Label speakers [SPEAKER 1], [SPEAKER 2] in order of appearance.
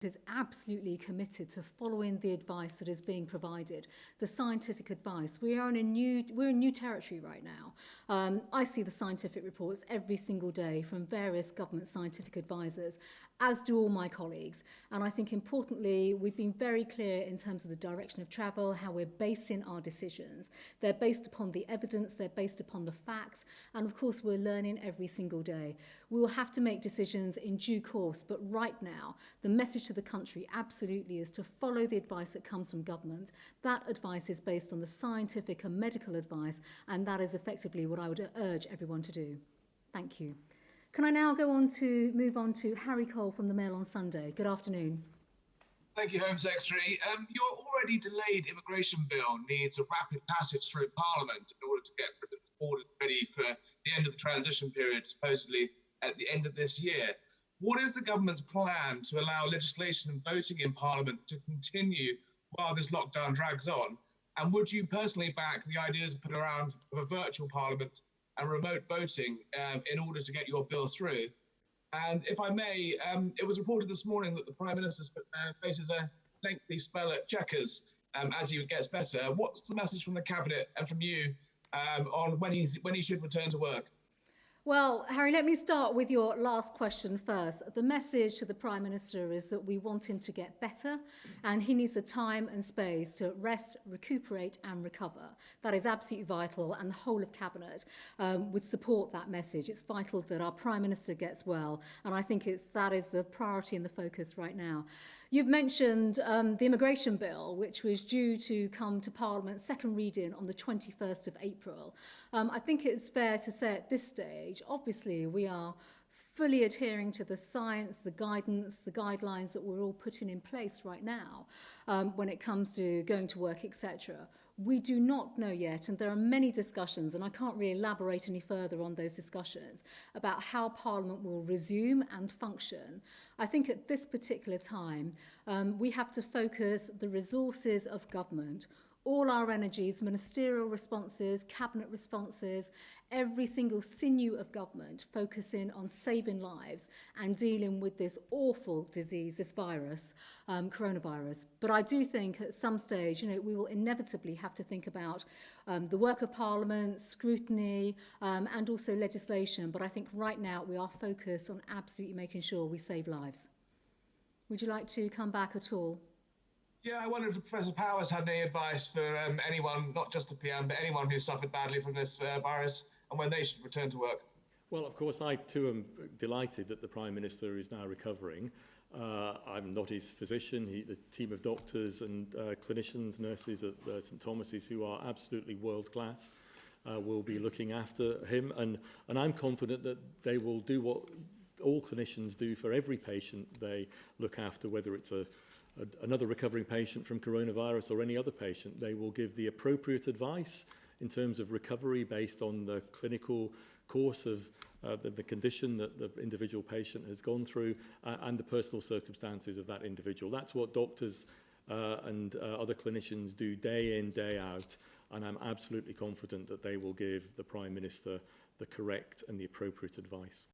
[SPEAKER 1] is absolutely committed to following the advice that is being provided, the scientific advice. We're in new territory right now. I see the scientific reports every single day from various government scientific advisors, as do all my colleagues. And I think importantly, we've been very clear in terms of the direction of travel, how we're basing our decisions. They're based upon the evidence, they're based upon the facts, and of course we're learning every single day. We will have to make decisions in due course, but right now, the message to the country absolutely is to follow the advice that comes from government. That advice is based on the scientific and medical advice, and that is effectively what I would urge everyone to do. Thank you. Can I now move on to Harry Cole from the Mail on Sunday? Good afternoon.
[SPEAKER 2] Thank you, Home Secretary. Your already delayed immigration bill needs a rapid passage through Parliament in order to get Britain ready for the end of the transition period, supposedly at the end of this year. What is the government's plan to allow legislation and voting in Parliament to continue while this lockdown drags on? And would you personally back the ideas of putting around a virtual Parliament and remote voting in order to get your bill through? And if I may, it was reported this morning that the Prime Minister faces a lengthy spell at Chequers as he gets better. What's the message from the Cabinet and from you on when he should return to work?
[SPEAKER 1] Well, Harry, let me start with your last question first. The message to the Prime Minister is that we want him to get better and he needs the time and space to rest, recuperate and recover. That is absolutely vital, and the whole of Cabinet would support that message. It's vital that our Prime Minister gets well, and I think that is the priority and the focus right now. You've mentioned the immigration bill, which was due to come to Parliament second reading on the 21st of April. I think it's fair to say at this stage, obviously, we are fully adhering to the science, the guidance, the guidelines that we're all putting in place right now when it comes to going to work, etc. We do not know yet, and there are many discussions, and I can't really elaborate any further on those discussions, about how Parliament will resume and function. I think at this particular time, we have to focus the resources of government, all our energies, ministerial responses, cabinet responses, every single sinew of government focusing on saving lives and dealing with this awful disease, this virus, coronavirus. But I do think at some stage, we will inevitably have to think about the work of Parliament, scrutiny, and also legislation. But I think right now we are focused on absolutely making sure we save lives. Would you like to come back at all?
[SPEAKER 2] Yeah, I wonder if Professor Powers had any advice for anyone, not just the PM, but anyone who suffered badly from this virus, and when they should return to work.
[SPEAKER 3] Well, of course, I too am delighted that the Prime Minister is now recovering. I'm not his physician. The team of doctors and clinicians, nurses at St Thomas's, who are absolutely world class, will be looking after him. And I'm confident that they will do what all clinicians do for every patient they look after, whether it's another recovering patient from coronavirus or any other patient. They will give the appropriate advice in terms of recovery based on the clinical course of the condition that the individual patient has gone through and the personal circumstances of that individual. That's what doctors and other clinicians do day in, day out, and I'm absolutely confident that they will give the Prime Minister the correct and the appropriate advice.